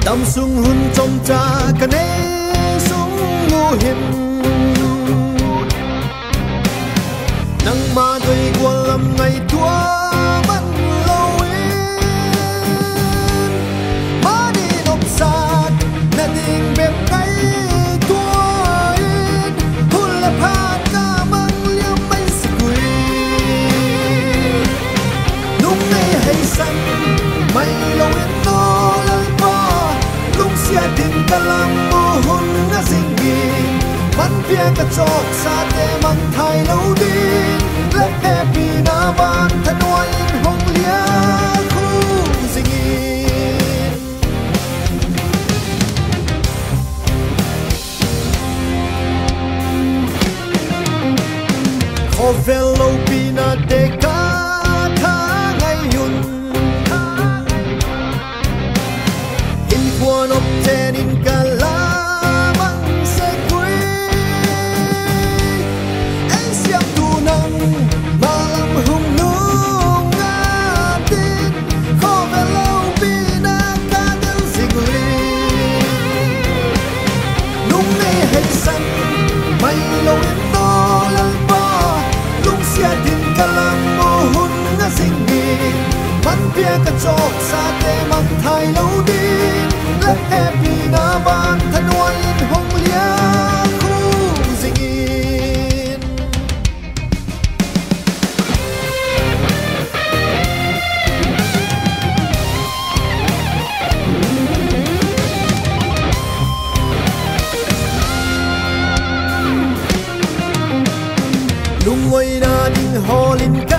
tâm sung hun trong cha cái nê sung ngu hiền nắng ma đôi qua lâm ngày tua vẫn lâu yên má đi nộp sạt nên hình bẹp cái tua yên hun là pha ca mang liêu mấy sự quỳ lúc này hay xanh mày lâu yên nó lời qua lúc xia tình ta làm mô hun nga sinh kỳมันเพียงกระจกสาดแต่มันไทยเราดีและแฮปปี้หน้าบ้านถนนห้องเลี้ยคู่สิ่งขอเฟลโลปีนาเด็กกาทางไงยุ่นอินควานอบเทนินกาลาmalam humnung ngatin ko belau pinakadal siguri nung nay hay san may lawin to lalpa lung siya din kalang mohun nga singi man pia ka chok sa te mang thai lâu din la happy na ban thanwai in hong lia khu zingi lung ngồi na ding holin ka